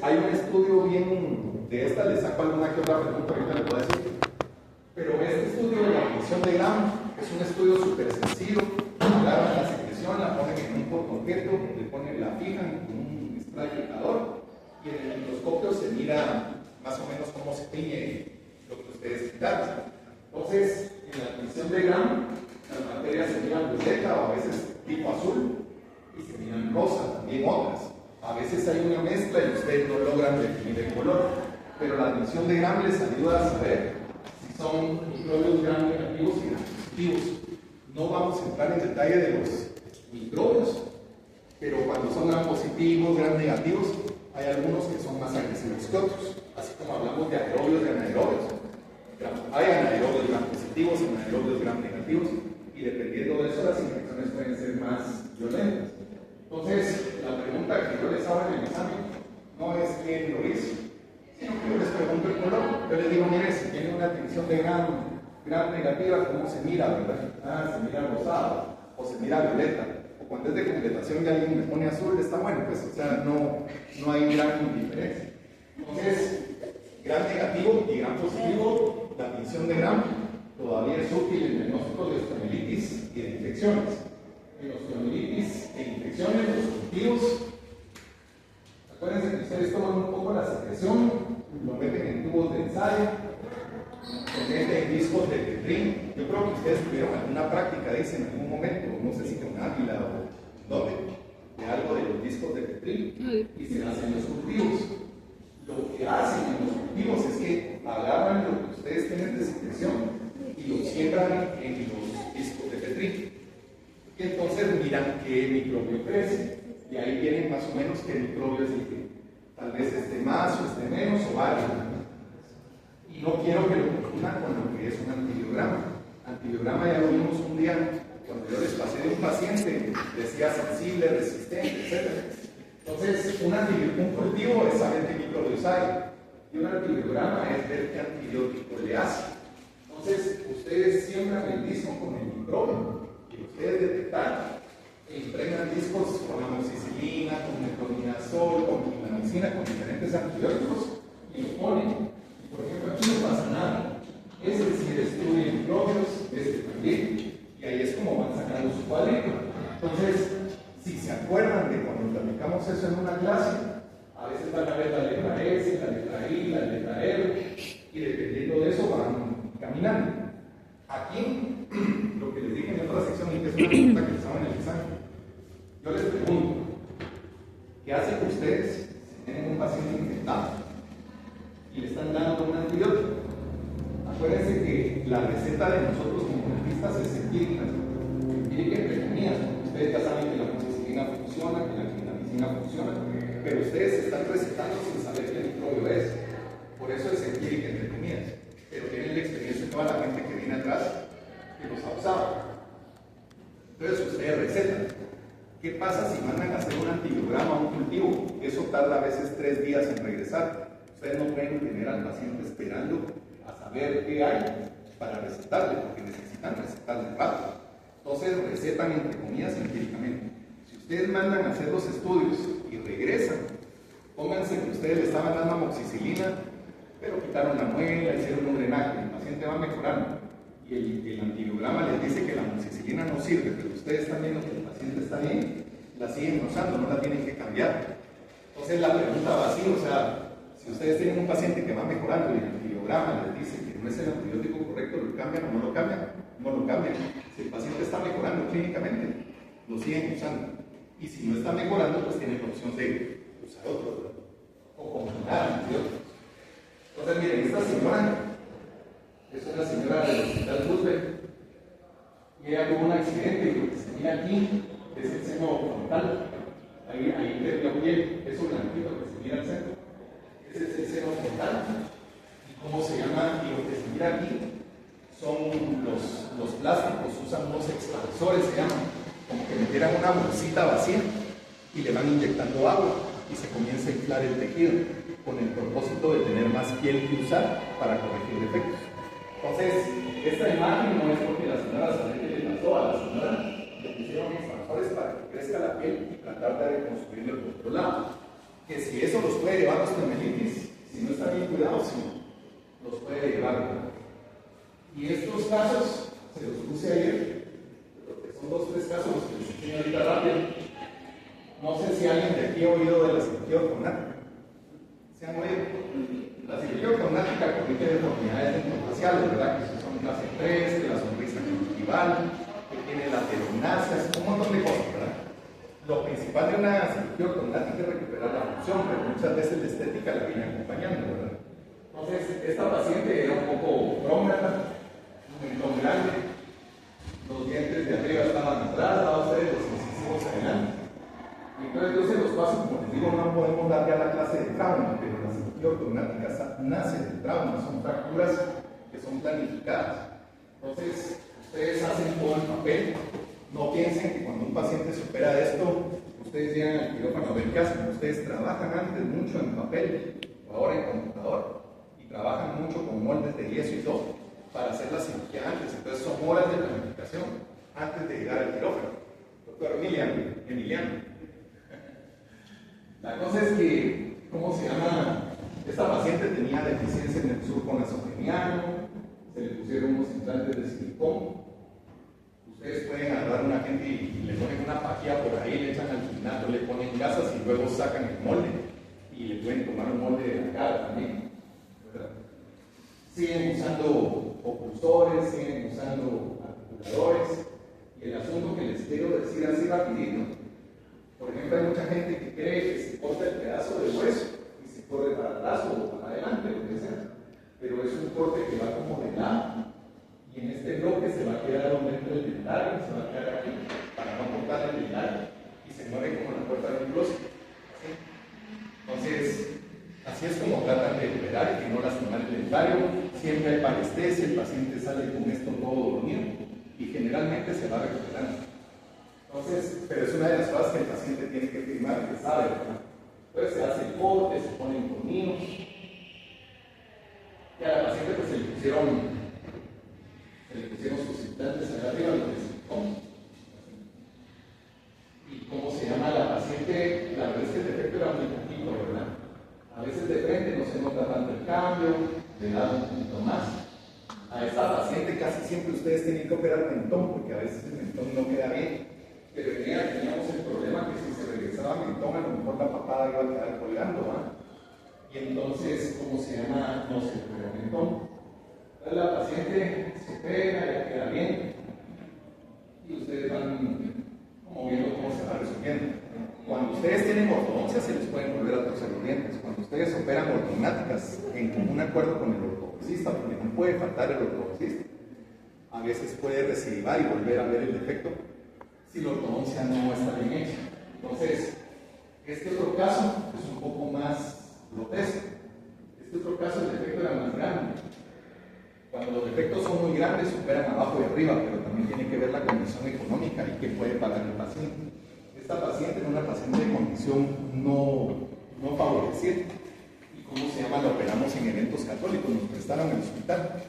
hay un estudio bien de esta, les saco alguna que otra pregunta, ahorita les voy a decir. Pero este estudio de la medición de Gram es un estudio súper sencillo. Agarran la secreción, la ponen en un pot concreto, le ponen la fijan con un spray fijador y en el microscopio se mira más o menos cómo se tiñe lo que ustedes quitaron. Entonces, en la medición de Gram, las materias se miran violeta o a veces tipo azul y se miran rosa, también otras. A veces hay una mezcla y ustedes no logran definir el color, pero la medición de Gram les ayuda a saber si son microbios Gram negativos y Gram positivos. No vamos a entrar en detalle de los microbios, pero cuando son Gram positivos, Gram negativos, hay algunos que son más agresivos que otros, así como hablamos de aerobios y anaerobios. Hay anaerobios Gram positivos, anaerobios Gram negativos, y dependiendo de eso las infecciones pueden ser más violentas. Entonces, la pregunta que yo les hago en el examen no es quién lo hizo, sino que yo les pregunto el color. Yo les digo, mire, si tiene una tensión de Gram negativa, ¿cómo se mira, verdad? Se mira rosado, o se mira violeta, o cuando es de completación y alguien me pone azul, está bueno, pues, o sea, no hay gran diferencia. Entonces, Gram negativo y Gram positivo, la tensión de Gram todavía es útil en diagnósticos de osteomielitis y de infecciones. En osteomielitis e infecciones, los cultivos, acuérdense que ustedes toman un poco la secreción, lo meten en tubos de ensayo, se meten en discos de Tetrin. Yo creo que ustedes tuvieron alguna práctica, dicen en algún momento, no sé si con Ávila o dónde, de algo de los discos de Tetrin, y se hacen los cultivos. Lo que hacen en los cultivos es que agarran lo que ustedes tienen de secreción y lo siembran en los discos de Petri. Y entonces miran qué microbio crece. Y ahí vienen más o menos qué microbio es el que tal vez esté más o esté menos o varios. Y no quiero que lo confundan con lo que es un antibiograma. Antibiograma ya lo vimos un día cuando yo les pasé de un paciente, decía sensible, resistente, etc. Entonces, un cultivo es saber qué microbios hay. Y un antibiograma es ver qué antibiótico le hace. Entonces, ustedes siembran el disco con el microbio y ustedes detectan e impregnan discos con amoxicilina, con metronidazol, con clindamicina, con diferentes antibióticos y lo ponen. Por ejemplo, aquí no pasa nada. Ese sí destruye microbios, este también, y ahí es como van sacando su cuadrito. Entonces, si se acuerdan de cuando platicamos eso en una clase, a veces van a ver la letra S, la letra I, la letra R, y dependiendo de eso van caminando. Aquí, lo que les dije en otra sección, y que es una pregunta que les hago en el examen, yo les pregunto, ¿qué hacen ustedes si tienen un paciente infectado y le están dando un antibiótico? Acuérdense que la receta de nosotros como dentistas es empírica entre comillas. Ustedes ya saben que la amoxicilina funciona, que la clindamicina funciona, pero ustedes están recetando sin saber qué microbio es. Por eso es empírica entre comillas. Pero tienen la experiencia de toda la gente que viene atrás que los ha usado. Entonces ustedes recetan. ¿Qué pasa si mandan a hacer un antibiograma a un cultivo? Eso tarda a veces 3 días en regresar. Ustedes no pueden tener al paciente esperando a saber qué hay para recetarle, porque necesitan recetarle rápido. Entonces recetan entre comillas empíricamente. Si ustedes mandan a hacer los estudios y regresan, pónganse que ustedes le estaban dando amoxicilina, pero quitaron la muela, hicieron un drenaje, el paciente va mejorando y el antibiograma les dice que la amoxicilina no sirve, pero ustedes están viendo que el paciente está bien, la siguen usando, no la tienen que cambiar. Entonces la pregunta va así, o sea, si ustedes tienen un paciente que va mejorando y el antibiograma les dice que no es el antibiótico correcto, ¿lo cambian o no lo cambian? No lo cambian. Si el paciente está mejorando clínicamente, lo siguen usando. Y si no está mejorando, pues tienen la opción de usar otro, ¿verdad? O combinar antibióticos. Entonces, miren, esta señora es una señora del Hospital Roosevelt y ella tuvo un accidente y lo que se mira aquí es el seno frontal. Ahí perdió piel, es un blanquito que se mira al centro. Ese es el seno frontal. ¿Y cómo se llama? Y lo que se mira aquí son los plásticos, usan unos expansores, se llaman, como que metieran una bolsita vacía y le van inyectando agua y se comienza a inflar el tejido, con el propósito de tener más piel que usar para corregir defectos. Entonces, esta imagen no es porque la señora solamente le pasó, a la señora le pusieron expansores para que crezca la piel y tratar de reconstruirlo por otro lado. que si eso los puede llevar a osteomelitis, si no están bien cuidados, sí, los puede llevar, ¿verdad? Y estos casos, se los puse ayer, son 2 o 3 casos los que les enseño ahorita rápido. No sé si alguien de aquí ha oído de la cirugía ortognática. ¿Se han oído? La cirugía ortognática corrige deformidades dentofaciales, ¿verdad? Que son clase 3, que la sonrisa conjuntival, que tiene laterognacias, un montón de cosas, ¿verdad? Lo principal de una cirugía ortognática es recuperar la función, pero muchas veces la estética la viene acompañando, ¿verdad? Entonces, esta paciente era un poco prómata, un mentón grande, los dientes de arriba estaban atrás, a ustedes los incisivos adelante. Y entonces yo se los paso, como les digo, no podemos dar ya la clase de trauma, pero la cirugía ortognática nace del trauma, son fracturas que son planificadas. Entonces, ustedes hacen todo en papel. No piensen que cuando un paciente supera esto, ustedes llegan al quirófano a ver qué hacen. Ustedes trabajan antes mucho en papel o ahora en computador y trabajan mucho con moldes de yeso y todo para hacer la cirugía antes. Entonces son horas de planificación antes de llegar al quirófano. Doctor Emiliano. La cosa es que, ¿cómo se llama? Esta paciente tenía deficiencia en el surco nasogeniano, se le pusieron unos implantes de silicón. Ustedes pueden agarrar una gente y le ponen una pajilla por ahí, le echan alginato, le ponen gasas y luego sacan el molde. Y le pueden tomar un molde de la cara también. ¿Verdad? Siguen usando oclusores, siguen usando articuladores. Y el asunto que les quiero decir así rapidito. Por ejemplo, hay mucha gente que cree que se corta el pedazo de hueso y se corre para atrás o para adelante, lo que sea. Pero es un corte que va como de lado. Y en este bloque se va a quedar dentro del dentario, se va a quedar aquí, para no cortar el dentario. Y se mueve como la puerta de un closet. ¿Sí? Entonces, así es como tratan de liberar y que no lastimar el dentario. Siempre hay parestesia, el paciente sale con esto todo dormido y generalmente se va recuperando. Entonces, pero es una de las cosas que el paciente tiene que firmar, que sabe, ¿verdad? Entonces se hace el corte, se ponen tornillos. Y a la paciente pues se le pusieron sus implantes acá arriba, lo que se pone. Y cómo se llama la paciente, la verdad es que el defecto era muy poquito, ¿verdad? A veces de frente no se nota tanto el cambio, de lado un poquito más. A esta paciente casi siempre ustedes tienen que operar el mentón, porque a veces el mentón no queda bien. Pero en ella teníamos el problema que si se regresaba el mentón, a lo mejor la papada iba a quedar colgando, ¿verdad? Y entonces, ¿cómo se llama? No se opera el mentón. Entonces la paciente se opera, ya queda bien. Y ustedes van como viendo cómo se va resolviendo. Cuando ustedes tienen ortodoncia, se les pueden volver a torcer los dientes. Cuando ustedes operan ortognáticas en común acuerdo con el ortodoncista, porque no puede faltar el ortodoncista, a veces puede recidivar y volver a ver el defecto si la ortodoncia no está bien hecha. Entonces, este otro caso es un poco más grotesco. Este otro caso, el defecto era más grande. Cuando los defectos son muy grandes, superan abajo y arriba, pero también tiene que ver la condición económica y qué puede pagar el paciente. Esta paciente era una paciente de condición no favorecida. ¿Y cómo se llama? La operamos en eventos católicos, nos prestaron el hospital.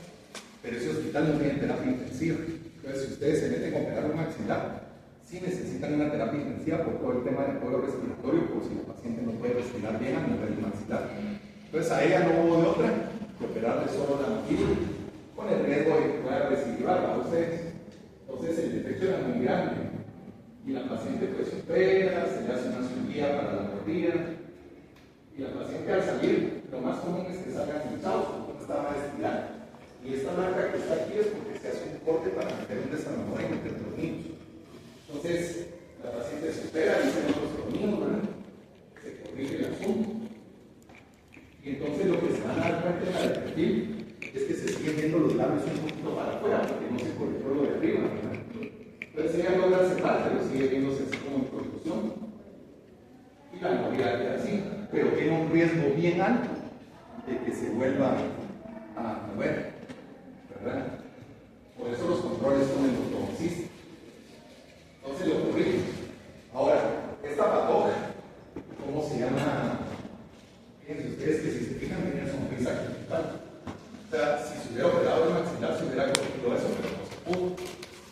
Pero ese hospital no tiene terapia intensiva. Entonces, si ustedes se meten a operar un maxilar, sí necesitan una terapia intensiva por todo el tema de apoyo respiratorio, por si el paciente no puede respirar bien al nivel maxilar. Entonces, a ella no hubo de otra que operarle solo la mandíbula, con el riesgo de que pueda recidivar a ustedes. Entonces, el defecto era muy grande. Y la paciente pues se opera, se le hace una cirugía para la mordida. Y la paciente al salir, lo más común es que salgan hinchados, porque no está mal estirada. Y esta marca que está aquí es porque se hace un corte para meter un desarmador y meter tornillos. Entonces, la paciente se opera y se ven los tornillos, ¿verdad? Se corrige el asunto. Y entonces lo que se van a dar cuenta en la de perfil es que se siguen viendo los labios un poquito para afuera, porque no se corrigió lo de arriba, ¿verdad? Entonces ella logra cerrar, pero sigue viéndose así como en producción. Y la novia queda así, pero tiene un riesgo bien alto de que se vuelva a mover, ¿verdad? Por eso los controles son el ortodoncista. Entonces lo corrigen. Ahora, esta patoja, ¿cómo se llama? Fíjense ustedes que si se fijan, tiene sonrisa cristal. O sea, si se hubiera operado el maxilar, se hubiera corregido eso, pero no se pudo.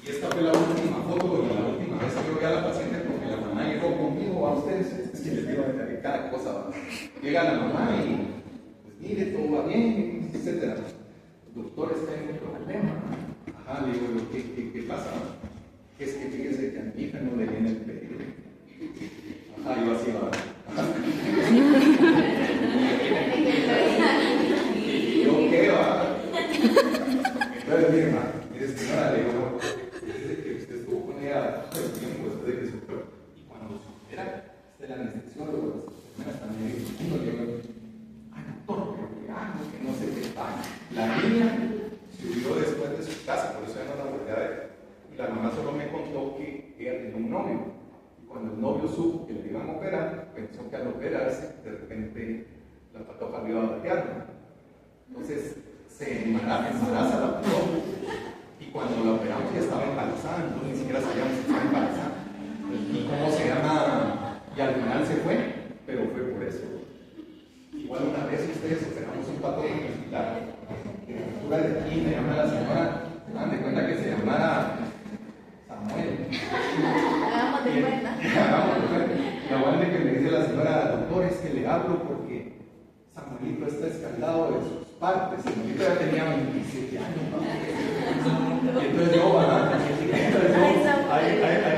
Y esta fue la última foto y la última vez que yo vi a la paciente, porque la mamá llegó conmigo a ustedes. Es que les digo cada cosa, ¿verdad? Llega la mamá y, pues mire, todo va bien, etc. Doctor, está en un problema. Ajá, le digo, ¿qué pasa? Es que fíjese que a mi hija no le viene el pedido. Ajá, yo así va. Ajá. ¿Y yo qué va? Entonces, mire, señora, le digo, desde que usted estuvo con ella todo el tiempo, después de que se fue, y cuando supiera, el anestesiólogo, las enfermeras también, le digo, ay, doctor, pero ¿qué hago? Que no sé qué pasa. La niña se huyó después de su casa, por eso ya no la volví a ver. Y la mamá solo me contó que ella tenía un novio. Y cuando el novio supo que le iban a operar, pensó que al operarse, de repente la patoja le iba a batear. Entonces se embaraza la patoja. Y cuando la operamos ya estaba embarazada, entonces ni siquiera sabíamos si estaba embarazada. ¿Y cómo se llama? Y al final se fue, pero fue por eso. Igual una vez ustedes operamos un patoja en el hospital. En la altura de aquí me llama la señora, hagan de cuenta que se llamara Samuel. Hagamos de cuenta. Hagamos de cuenta. La guardia que me dice la señora, doctor, es que le hablo porque Samuelito está escaldado de sus partes. Samuelito ya tenía 27 años. ¿No? Y entonces yo, ¿verdad? Ahí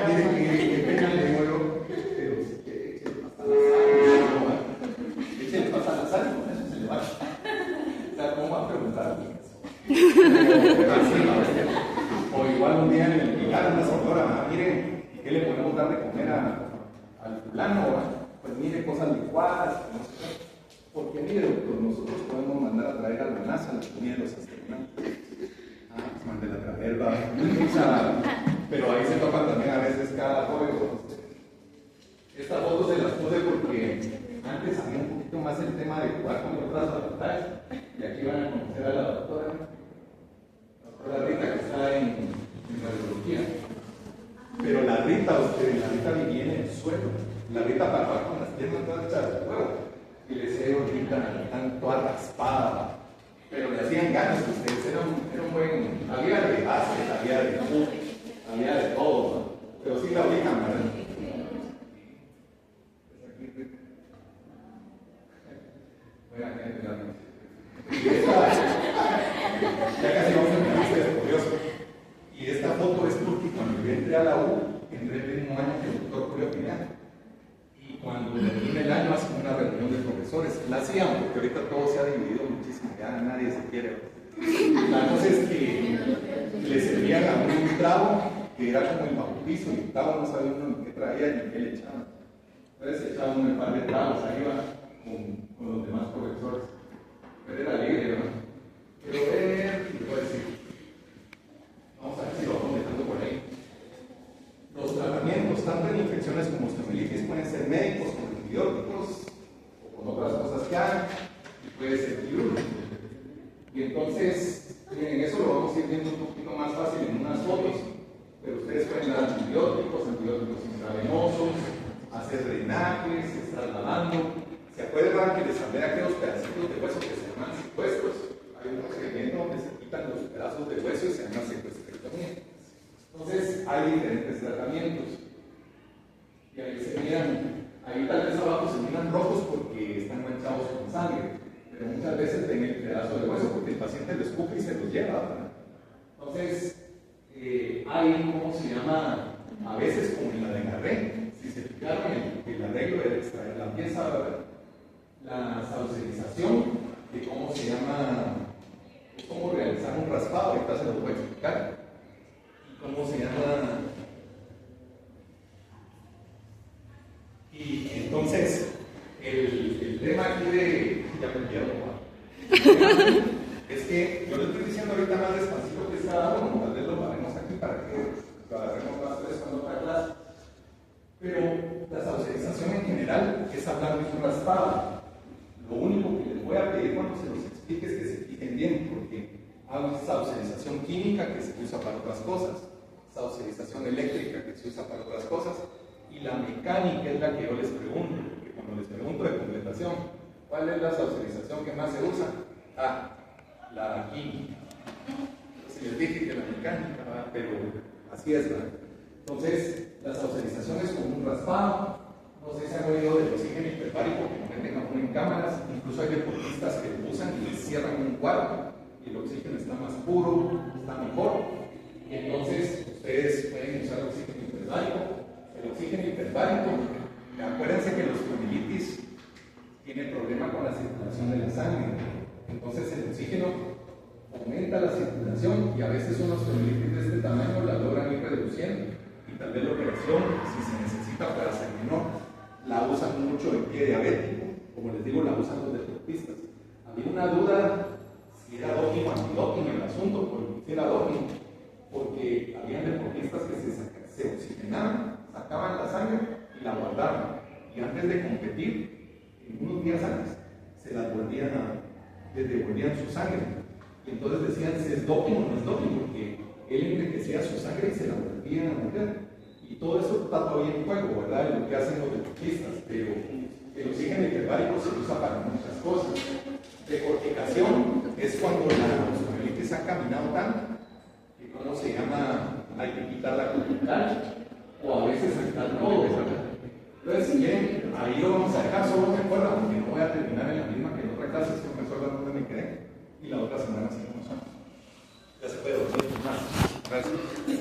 dicen que pena, le digo yo, pero es que échale pasa la sal, con eso se le va. O sea, ¿cómo va a preguntar? O igual un día en el pilar, una señora, miren, ¿qué le podemos dar de comer al fulano? Pues mire, cosas licuadas, no sé qué. Porque mire, doctor, nosotros podemos mandar a traer a la NASA la comida de los astronautas. Pues manden a traer, ¿verdad? Pero ahí se topan también a veces cada juego. Estas fotos se las puse porque antes había un poquito más el tema de jugar con los brazos a la pantalla. Y aquí van a conocer a la doctora Rita, que está en radiología. Pero la Rita vivía en el suelo. La Rita paraba con las piernas todas hechas de huevo. Y le decía, Rita, tan toda raspada. Pero le hacían ganas a ustedes. Era un buen. Había de básquet, había de fútbol, había de todo, ¿no? Pero sí la ubican, ¿verdad? Y esta, ya casi vamos a terminar, ustedes curioso. Y esta foto es porque cuando yo entré a la U, entré el mismo año que el doctor Julio Pineda. Y cuando termina el año hacen una reunión de profesores. La hacían porque ahorita todo se ha dividido muchísimo, ya nadie se quiere. La cosa es que le servían a uno un trago que era como el bautizo, y el trago no sabía uno ni qué traía ni qué le echaban. Entonces echaban un par de tragos arriba con los demás profesores. Pero era libre, ¿no? Quiero ver, ¿qué puedo decir? Vamos a ver si lo vamos dejando por ahí. Los tratamientos, tanto en infecciones como osteomielitis, pueden ser médicos con antibióticos o con otras cosas que hagan, y puede ser quirúrgico. Y entonces, miren, eso lo vamos a ir viendo un poquito más fácil en unas fotos, pero ustedes pueden dar antibióticos intravenosos, hacer drenajes, estar lavando. ¿Se acuerdan que les hablé de aquellos pedacitos de hueso que se llaman secuestros? Hay un procedimiento donde se quitan los pedazos de hueso y se llama secuestrectomía. Entonces, hay diferentes tratamientos. Y ahí se miran, ahí tal vez abajo se miran rojos porque están manchados con sangre, pero muchas veces ven el pedazo de hueso porque el paciente lo escupe y se lo lleva, ¿verdad? Entonces, hay, ¿cómo se llama? A veces como en la de Garré, si se fijaron el arreglo de extraer la pieza, ¿verdad? La saucerización, de cómo se llama, cómo realizar un raspado, ahorita se lo voy a explicar. Y cómo se llama. Y entonces, el tema aquí de. Ya me olvidé, es que yo le estoy diciendo ahorita más despacito que está, bueno, tal vez lo haremos aquí para que lo agarremos más fresco en otra clase. Pero la saucerización en general es hablar de un raspado. Lo único que les voy a pedir cuando se los explique es que se fijen bien, porque hay saucerización química que se usa para otras cosas, saucerización eléctrica que se usa para otras cosas, y la mecánica es la que yo les pregunto, porque cuando les pregunto de completación, ¿cuál es la saucerización que más se usa? La química. Entonces les dije que la mecánica, ¿verdad? Pero así es, ¿verdad? Entonces, la saucerización es como un raspado. No sé si han oído del oxígeno hiperbárico, que ponen cámaras, incluso hay deportistas que lo usan y les cierran un cuarto, y el oxígeno está más puro, está mejor. Entonces, ustedes pueden usar oxígeno hiperbárico. El oxígeno hiperbárico, acuérdense que los mielitis tienen problema con la circulación de la sangre. Entonces, el oxígeno aumenta la circulación y a veces unos mielitis de este tamaño la logran ir reduciendo. Y tal vez la operación, si se necesita para ser menor, la usan mucho en pie diabético. Como les digo, la usan los deportistas. Había una duda si era doping o antidoping el asunto, porque era doping, porque había deportistas que se oxigenaban, sacaban la sangre y la guardaban. Y antes de competir, unos días antes, se las volvían les devolvían su sangre. Y entonces decían si es doping o no es doping, porque él enriquecía su sangre y se la volvían a meter. Y todo eso está todavía en juego, ¿verdad? Es lo que hacen los deportistas, pero el oxígeno hiperbárico se usa para muchas cosas. Decorticación es cuando los mielitis han caminado tanto que, ¿cómo se llama? Hay que quitar la cortical o a veces quitar todo. Entonces, si quieren, ahí lo vamos a dejar, solo me acuerdan, porque no voy a terminar en la misma que en otra clase, es que me acuerdo dónde me quedé, y la otra semana seguimos. Ya se puede dormir más. Gracias.